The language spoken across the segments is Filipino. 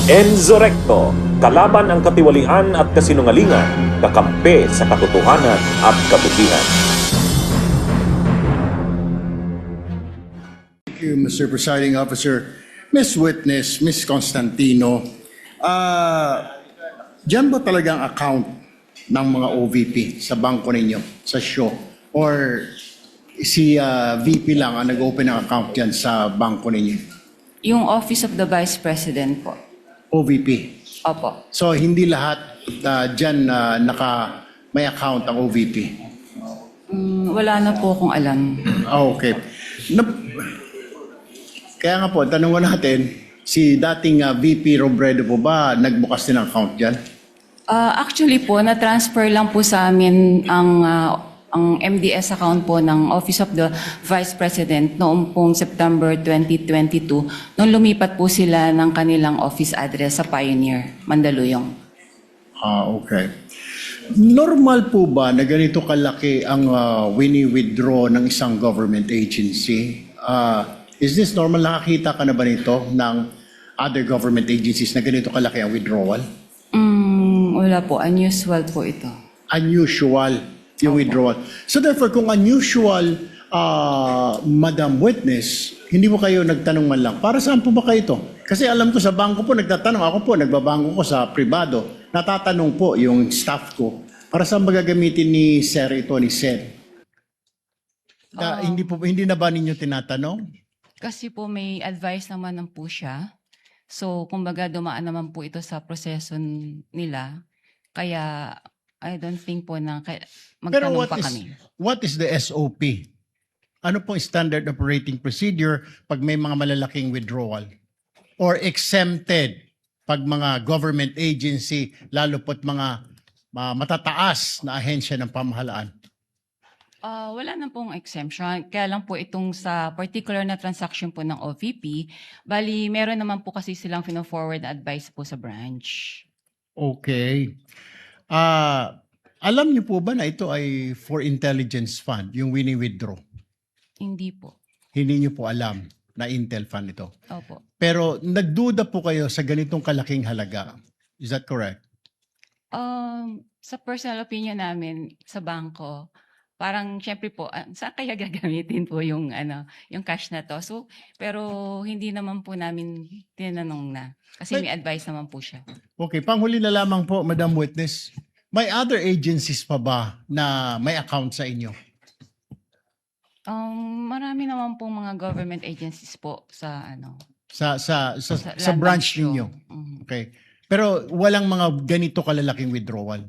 Enzo Recto, kalaban ang katiwalian at kasinungalingan, kakampi sa katotohanan at kabutihan. Thank you, Mr. Presiding Officer. Miss Witness, Miss Constantino, dyan ba talagang account ng mga OVP sa bangko ninyo, sa show? Or si VP lang ang nag-open ng account dyan sa bangko ninyo? Yung Office of the Vice President po. OVP. Opo. So, hindi lahat dyan may account ang OVP? Wala na po akong alam. Okay. Kaya nga po, tanong ko natin, si dating VP Robredo po ba nagbukas din ng account dyan? Actually po, na-transfer lang po sa amin ang MDS account po ng Office of the Vice President noong pong September 2022 nung lumipat po sila ng kanilang office address sa Pioneer, Mandaluyong. Okay. Normal po ba na ganito kalaki ang wini-withdraw ng isang government agency? Is this normal? Nakakita ka na ba nito ng other government agencies na ganito kalaki ang withdrawal? Wala po, unusual po ito. Unusual yung withdrawal. So therefore, kung unusual, Madam Witness, hindi mo kayo nagtanong man lang, para saan po ba kayo ito? Kasi alam ko sa bangko po, nagtatanong. Ako po, nagbabangko ko sa privado. Natatanong po yung staff ko, para saan ba gagamitin ni Sir ito, ni Sir? Hindi na ba ninyo tinatanong? Kasi po may advice naman ng po siya. So, kumbaga dumaan naman po ito sa proseso nila. Kaya, I don't think po na Pero magtanong pa kami. what is the SOP? Ano pong standard operating procedure pag may mga malalaking withdrawal? Or exempted pag mga government agency, lalo po't mga matataas na ahensya ng pamahalaan? Wala na pong exemption. Kaya lang po itong sa particular na transaction po ng OVP, bali meron naman po kasi silang forward advice po sa branch. Okay. Alam niyo po ba na ito ay for intelligence fund, yung wini-withdraw? Hindi po. Hindi niyo po alam na Intel fund ito. Opo. Pero nagduda po kayo sa ganitong kalaking halaga. Is that correct? Sa personal opinion namin sa bangko, parang syempre po, saan kaya gagamitin po yung yung cash na to? So, pero hindi naman po namin tinanong na. Kasi may advice naman po siya. Okay, panghuli na lamang po, Madam Witness. May other agencies pa ba na may account sa inyo? Marami naman pong mga government agencies po sa Sa Land branch Bank ninyo? show. Okay. Pero walang mga ganito kalalaking withdrawal?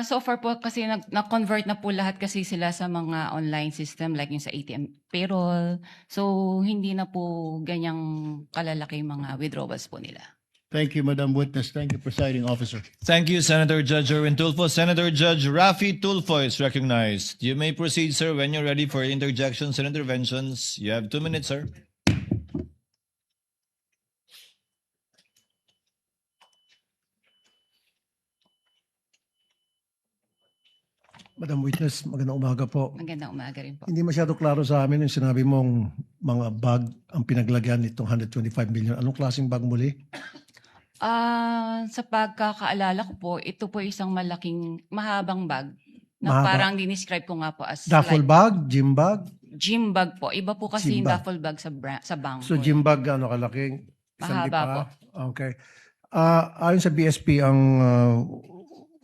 So far po kasi na-convert na po lahat kasi sila sa mga online system like yung sa ATM payroll. So hindi na po ganyang kalalaki mga withdrawals po nila. Thank you, Madam Witness. Thank you, Presiding Officer. Thank you, Senator Judge Erwin Tulfo. Senator Judge Rafi Tulfo is recognized. You may proceed, sir, when you're ready for interjections and interventions. You have 2 minutes, sir. Madam Witness, magandang umaga po. Magandang umaga rin po. Hindi masyado klaro sa amin yung sinabi mong mga bag ang pinaglagyan nitong 125 million. Anong klaseng bag muli? Sa pagkakaalala ko po, ito po isang mahabang bag na Mahaba. parang dinescribe ko nga po as Duffel like bag? Gym bag? gym bag po. Iba po kasi Gym yung bag. duffel bag sa bangko. So gym bag, ano kalaking? Mahaba po. Okay. Ayon sa BSP, ang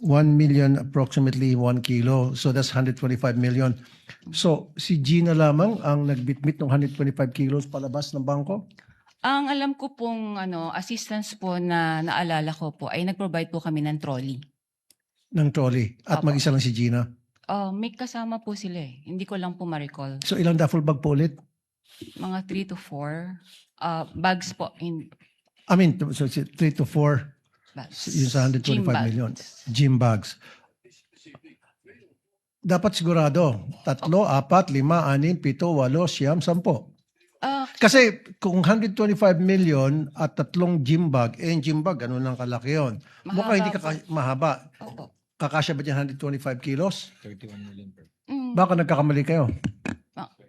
1 million approximately 1 kilo. So that's 125 million. So si Gina lamang ang nagbitbit ng 125 kilos palabas ng bangko? Ang alam ko pong assistance po na naalala ko po ay nag-provide po kami ng trolley. Ng trolley. At Opo. mag-isa lang si Gina. May kasama po sila eh. Hindi ko lang po ma-recall. So ilang duffel bag po ulit? Mga 3 to 4 bags po. I mean, so 3 to 4. Bags. Yung sa 125 Gym bags. million. Gym bags. Dapat sigurado, 3, 4, 5, 6, 7, 8, 9, 10. Kasi kung 125 million at 3 gym bag, yung gym bag, ano nang kalaki yun? Mukha hindi mahaba. Opo. Kakasya ba dyan 125 kilos? 31 million per. Baka nagkakamali kayo.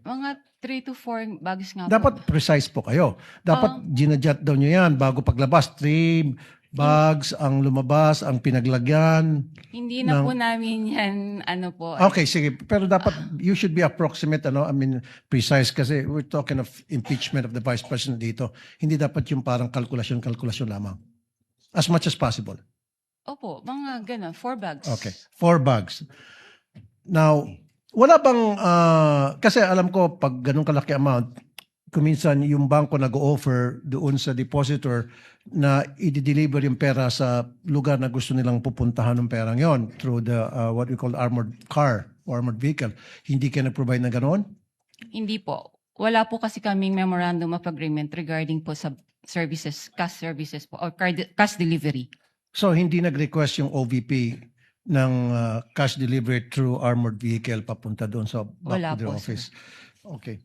Mga 3 to 4 bags nga po. Dapat precise po kayo. Dapat ginadjot daw nyo yan bago paglabas. 3 bags ang lumabas, ang pinaglagyan. Hindi na po namin yan, ano po. Okay, sige. Pero dapat, you should be approximate, precise kasi we're talking of impeachment of the Vice President dito. Hindi dapat yung parang kalkulasyon lamang. As much as possible. Opo, mga gano'n, 4 bags. Okay. 4 bags. Now, wala bang, kasi alam ko, pag ganun kalaki amount, kuminsan yung bangko nag-offer doon sa depositor na i-deliver yung pera sa lugar na gusto nilang pupuntahan ng perang yon through the what we call armored car or armored vehicle. Hindi kayo nag-provide na ganoon? Hindi po. Wala po kasi kaming memorandum of agreement regarding po sa services, cash services po, or cash delivery. So hindi nag-request yung OVP ng cash delivery through armored vehicle papunta doon sa Wala back to their po, office? Okay.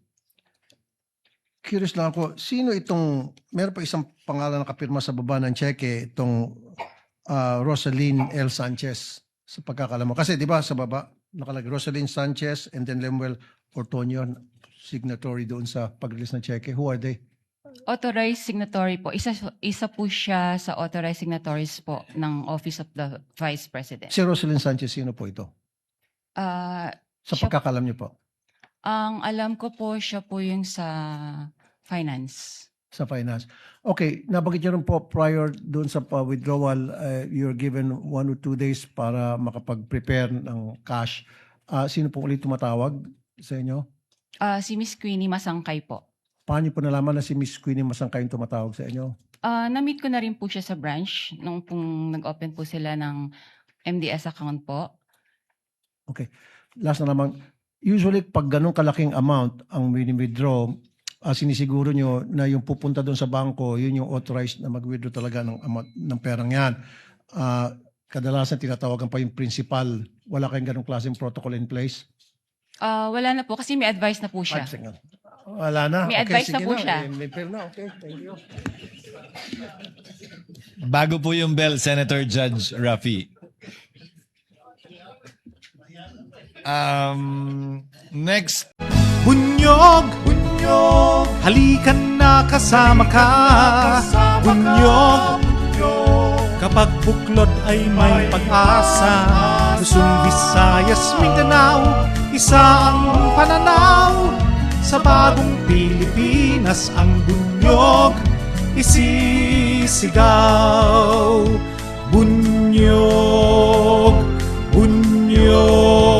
Curious lang ako, sino itong, meron pa isang pangalan na kapirma sa baba ng cheque, itong Rosaline L. Sanchez, sa pagkakalam mo. Kasi di ba sa baba, nakalagay Rosaline Sanchez and then Lemuel Ortonio, signatory doon sa pag-release ng cheque. Who are they? Authorized signatory po. Isa po siya sa authorized signatories po ng Office of the Vice President. Si Rosaline Sanchez, sino po ito? Sa Siya- pagkakalam niyo po, Ang alam ko po, siya po yung sa finance. sa finance. Okay, nabanggit niyo rin po prior doon sa withdrawal, you're given 1 or 2 days para makapag-prepare ng cash. Sino po ulit tumatawag sa inyo? Si Miss Queenie Masangkay po. Paano niyo po nalaman na si Miss Queenie Masangkay yung tumatawag sa inyo? Na-meet ko na rin po siya sa branch nung pong nag-open po sila ng MDS account po. Okay. Last na naman, usually pag ganun kalaking amount ang withdraw, sinisiguro nyo na yung pupunta doon sa bangko, yun yung authorized na mag-withdraw talaga ng amount ng perang yan. Kadalasan tinatawagan pa yung principal. Wala kayong ganung klaseng protocol in place? Wala na po kasi may advice na po siya. Wala na. May advice na po siya. May pera na. Okay, thank you. Bago po yung bell, Senator Judge Rafi. Next. Bunyog, bunyog, halikan na kasama ka. Bunyog, kapag buklod ay may pag-asa. Luzon, Visayas, Mindanao, isa ang pananaw. Sa bagong Pilipinas ang bunyog isisigaw. Bunyog, bunyog.